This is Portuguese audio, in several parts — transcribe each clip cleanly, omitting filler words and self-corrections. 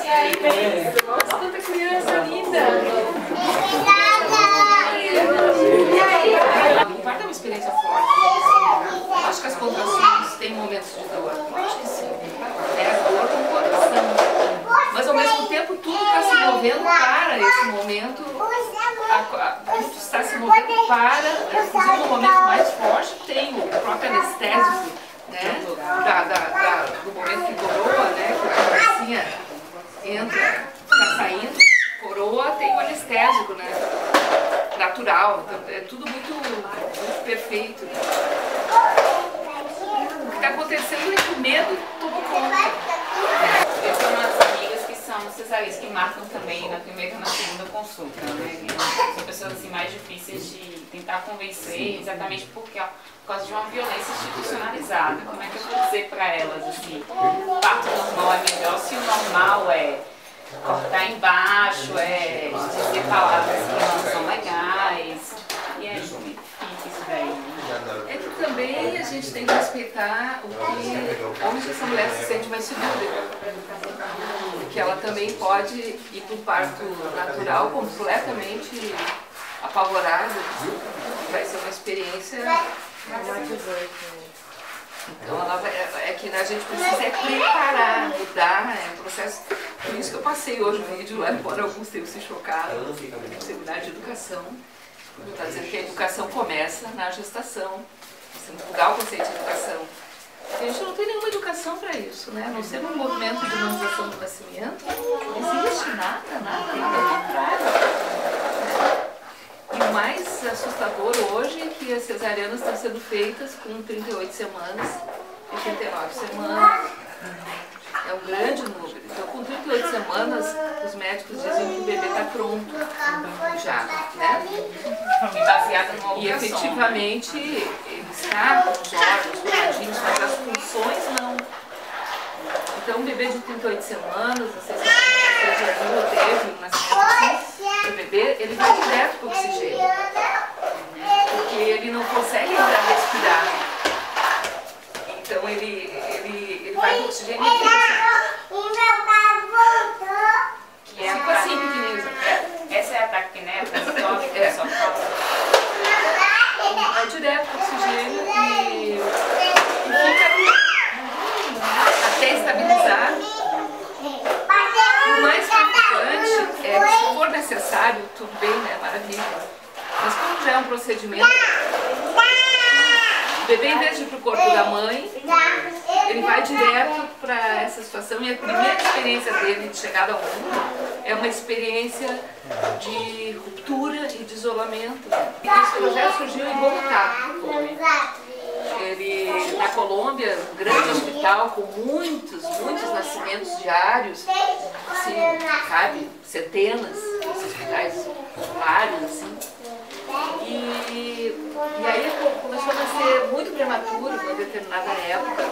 E aí, Cris? Nossa, tanta criança linda! E aí? Vai dar uma experiência forte. Acho que as contrações têm momentos de dor. Acho que sim. É dor com coração. Mas ao mesmo tempo tudo está se movendo para esse momento. Tudo está se movendo para, inclusive no momento mais forte, tem o próprio anestésico, né? Do momento que coroa, né? Que a criancinha entra, está saindo, coroa tem o anestésico, né? Natural, então é tudo muito perfeito. O que está acontecendo é que o medo tomou conta. Eu tenho umas amigas que são cesaristas que marcam também na primeira e na segunda consulta, né? São pessoas assim, mais difíceis de tentar convencer, exatamente por causa de uma violência institucionalizada. Como é que eu vou dizer para elas assim, parto normal é melhor se o normal é cortar embaixo, é dizer palavras que não são legais. E aí, como é que fica isso daí? Né? É que também a gente tem que respeitar onde essa mulher se sente mais segura. Que ela também pode ir para o parto natural completamente apavorada. Vai ser uma experiência traumatizante. Então é que a gente precisa preparar, mudar, é um processo. Por isso que eu passei hoje o vídeo, embora alguns tenham se chocado, no seminário de educação. Está dizendo que a educação começa na gestação. Você mudar o conceito de educação. A gente não tem nenhuma educação para isso, né? A não ser um movimento de humanização do nascimento, não existe nada, ao contrário. E o mais assustador hoje é que as cesarianas estão sendo feitas com 38 semanas e 39 semanas. É um grande número. Então, com 38 semanas, os médicos dizem que o bebê está pronto já, né? Baseado no E efetivamente ele está com os órgãos coladinhos, mas as funções não. Então, um bebê de 38 semanas, não sei se você já viu ou teve um nascimento assim, o bebê, ele vai direto para o oxigênio. Porque ele não consegue ainda respirar. Então, ele vai para o oxigênio e fica que é tipo assim, pequenininho. Essa é a taquipneia transtópica, só fala. Vai direto para o oxigênio e fica até estabilizar. O mais importante é que, se for necessário, tudo bem, né? Maravilha. Mas como já é um procedimento, o bebê, em vez de ir para o corpo da mãe, ele vai direto para essa situação. E a primeira experiência dele de chegada ao mundo é uma experiência de ruptura e de isolamento. E esse projeto surgiu em Bogotá. Ele, na Colômbia, um grande hospital com muitos nascimentos diários, assim, cabe centenas de hospitais vários, assim. E aí começou a nascer muito prematuro, em uma determinada época,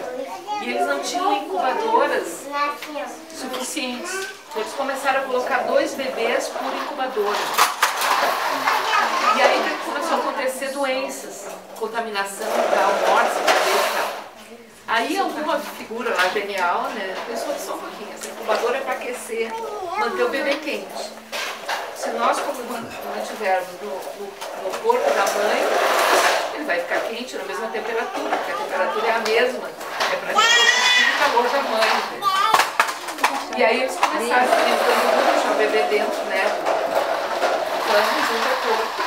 e eles não tinham incubadoras suficientes. Eles começaram a colocar 2 bebês por incubadora. E aí começou a acontecer doenças, contaminação e tal, mortes de bebês e tal. Aí alguma figura lá genial, né, pensou só um pouquinho, essa incubadora é para aquecer, manter o bebê quente. Se nós mantivermos no corpo da mãe, ele vai ficar quente na mesma temperatura, porque a temperatura é a mesma, é para reduzir o calor da mãe. Né? E aí eles começaram a deixar o bebê dentro, né, do pano junto ao corpo.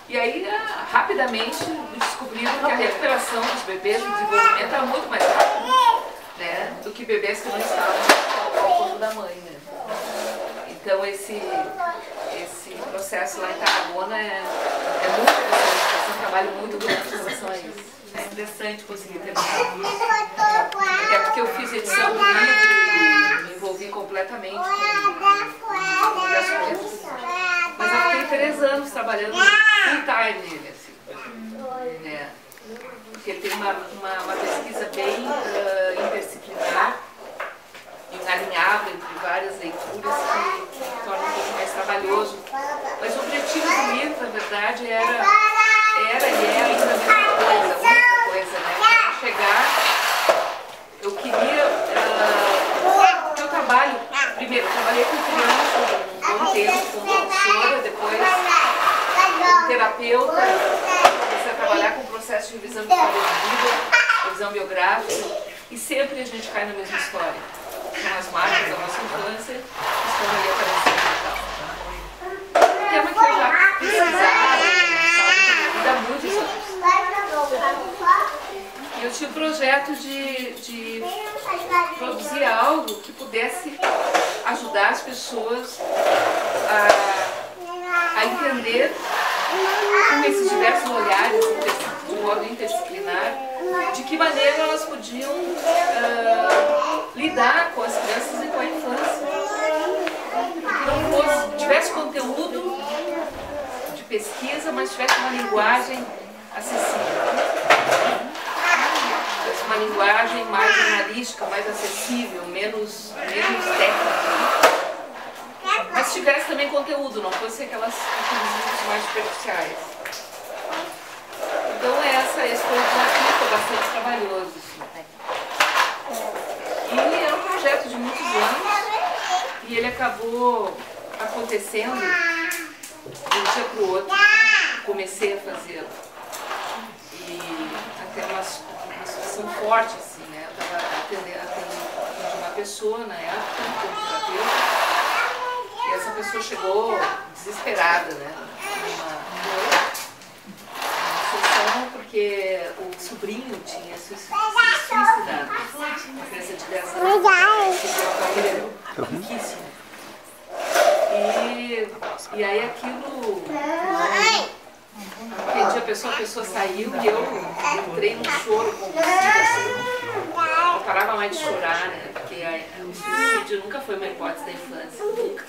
E aí, rapidamente, descobriram que a recuperação dos bebês, o desenvolvimento era muito mais rápido, né, do que bebês que não estavam no corpo da mãe. Né? Então, esse processo lá em Tarragona é muito interessante, é um trabalho muito grande em relação a isso. É interessante conseguir terminar isso. É porque eu fiz edição do livro e me envolvi completamente com as coisas. Mas eu fiquei 3 anos trabalhando full time nele, assim. Né? Porque ele tem uma pesquisa bem interdisciplinar, alinhado entre várias leituras que torna um pouco mais trabalhoso. Mas o objetivo do livro, na verdade, era e é ainda a única coisa, né? Para chegar, eu queria que eu trabalho, primeiro, processo de revisão de história de vida, revisão biográfica, e sempre a gente cai na mesma história. São as marcas da nossa infância que estão ali aparecendo e tal. O tema que eu já pesquisava, me dá muitos anos. E eu tinha o projeto de produzir algo que pudesse ajudar as pessoas a entender com esses diversos olhares de modo interdisciplinar, de que maneira elas podiam lidar com as crianças e com a infância. Que não tivesse conteúdo de pesquisa, mas tivesse uma linguagem acessível. Tivesse uma linguagem mais jornalística, mais acessível, menos técnica. Mas tivesse também conteúdo, não fosse aqueles vídeos mais superficiais. Então esse foi o desafio, foi bastante trabalhoso. E era um projeto de muitos anos, e ele acabou acontecendo de um dia para o outro. Comecei a fazê-lo. E até uma situação forte, assim, né? Eu estava atendendo uma pessoa na época, como terapeuta. E essa pessoa chegou desesperada, né? Numa situação porque o sobrinho tinha se suicidado. Uma criança de 10 anos, uma família riquíssima. E aí aquilo... Entendi, a pessoa saiu e eu entrei num choro convulsivo, assim. Eu parava mais de chorar, né? Porque o suicídio nunca foi uma hipótese da infância, nunca.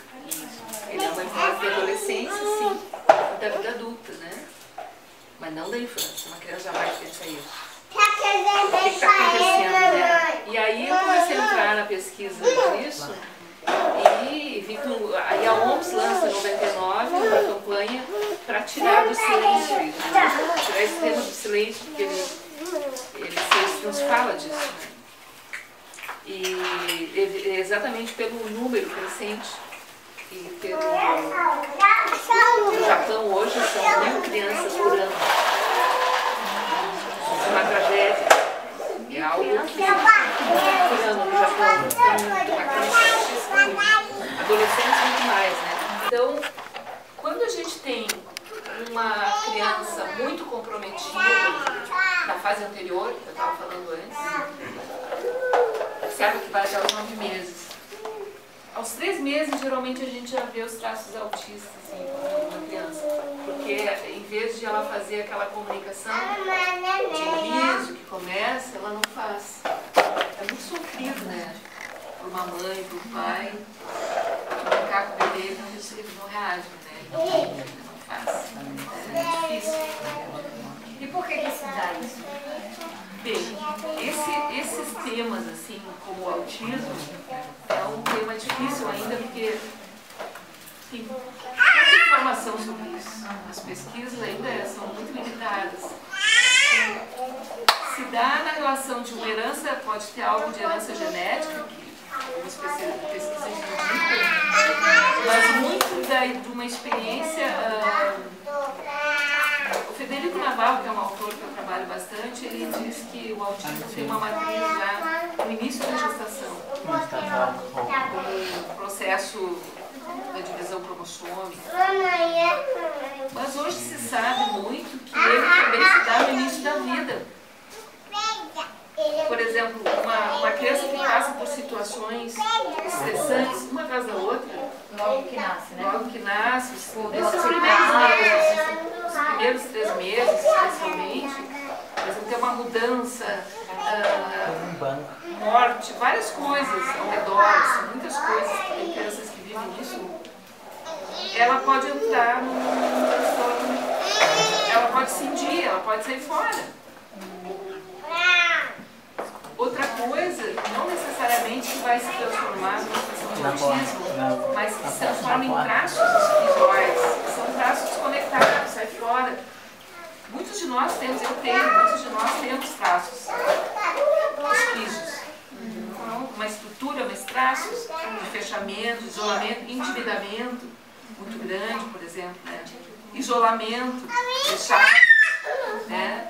Ele é uma hipótese da adolescência, sim, da vida adulta, né? Mas não da infância, uma criança jamais pensa isso. O que está acontecendo, né? E aí eu comecei a entrar na pesquisa disso e vi que aí a OMS lança em 99 uma campanha para tirar do silêncio isso, né? Tirar esse tema do silêncio, porque ele não se fala disso, né? E exatamente pelo número crescente. E no Japão hoje são 1000 crianças por ano. Isso é uma tragédia. É algo que por ano no Japão tem uma criança, adolescentes muito mais, né? Então, quando a gente tem uma criança muito comprometida na fase anterior, que eu estava falando antes, observa que vai até os 9 meses. Aos 3 meses, geralmente, a gente já vê os traços autistas assim, na criança. Porque, em vez de ela fazer aquela comunicação de riso que começa, ela não faz. É muito sofrido, né? Por uma mãe, por um pai, brincar com o bebê, ele não reage, né? Ele não faz. É difícil. E por que se dá isso? Bem, esses temas, assim, como o autismo, é um tema difícil ainda, porque tem pouca informação sobre isso. As pesquisas ainda são muito limitadas. Se dá na relação de uma herança, pode ter algo de herança genética, que algumas pesquisas indicam, mas muito de uma experiência... O Federico Navarro, que é um autor que eu trabalho bastante, ele diz que o autismo tem uma matriz já no início da gestação, como processo da divisão cromossômica. Mas hoje se sabe muito que ele também se dá no início da vida. Por exemplo, uma criança que passa por situações estressantes, uma atrás da outra, logo que nasce, né? Logo que nasce, nesses primeiros meses, os primeiros 3 meses, especialmente, eles vão ter uma mudança, morte, várias coisas ao redor, assim, muitas coisas, tem crianças que vivem isso. Ela pode entrar num transtorno, ela pode cindir, ela pode sair fora. Outra coisa, não necessariamente que vai se transformar numa questão de autismo, mas que se transforma em traços visuais, que são traços desconectados, sai fora. Muitos de nós temos, muitos de nós temos traços esquisitos. Uma estrutura, mas traços de fechamento, isolamento, endividamento muito grande, por exemplo, né? Isolamento, fechado, né?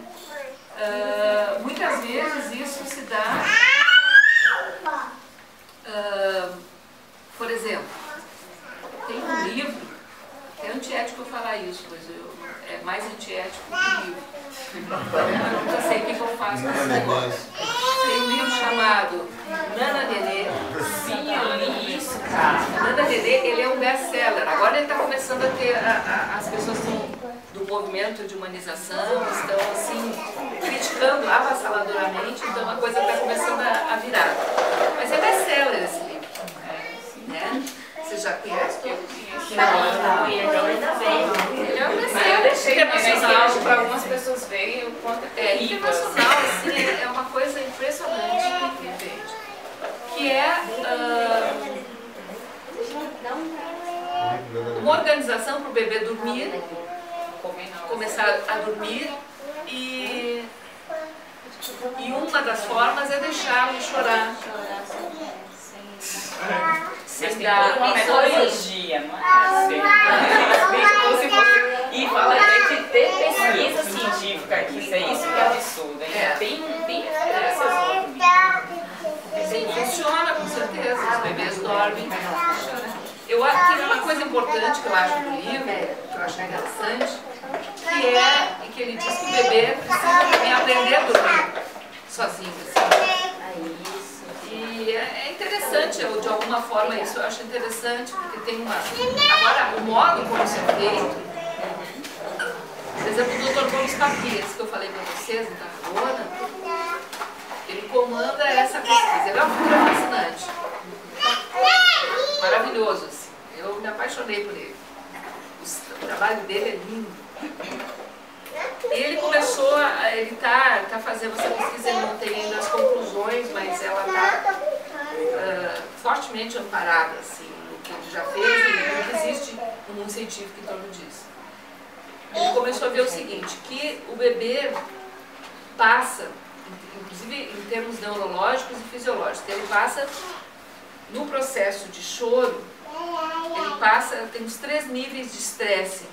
eu nunca sei o que eu faço com esse negócio. Tem um livro chamado Nana Nenê. Sim, eu li isso, cara. Nana Nenê, ele é um best-seller. Agora ele está começando a ter, as pessoas do movimento de humanização estão assim, criticando avassaladoramente, então a coisa está começando a virar. Mas é best-seller esse livro. Né? Você já conhece? Eu conheço. Não, então ainda bem. Ele é um Mas eu best-seller deixei na internacional. esquerda para algumas pessoas verem o quanto é É terrível. internacional, assim, é uma coisa impressionante, entende? Que é uma organização para o bebê dormir, começar a dormir e uma das formas é deixá-lo chorar. Mas tem dar toda uma metodologia, não é assim? Como se fosse... E fala até de ter pesquisa científica aqui, isso é isso que é absurdo. É. Tem essas outras. Sim, funciona com certeza, os bebês dormem. Eu acho que uma coisa importante que eu acho do livro, que eu acho interessante, que ele diz que o bebê precisa também aprender a dormir sozinho. Assim. E é interessante, de alguma forma isso eu acho interessante, porque tem uma... Agora, o modo como isso é feito, por exemplo, o Dr. Gomes Papias, que eu falei para vocês, da Carona, ele comanda essa pesquisa, ele é uma figura fascinante, maravilhoso, assim. Eu me apaixonei por ele, o trabalho dele é lindo. Ele começou, ele tá fazendo essa pesquisa, ele não tem ainda as conclusões, mas ela está fortemente amparada, assim, no que ele já fez e no que existe no mundo científico em torno disso. Ele começou a ver o seguinte, que o bebê passa, inclusive em termos neurológicos e fisiológicos, ele passa, no processo de choro, ele passa, tem uns 3 níveis de estresse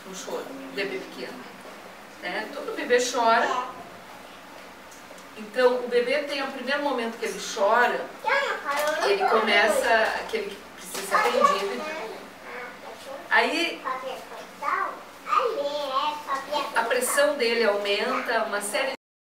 no choro, no bebê pequeno. Né? Todo bebê chora, então o bebê tem o primeiro momento que ele chora, ele começa, que ele precisa ser atendido, aí a pressão dele aumenta, uma série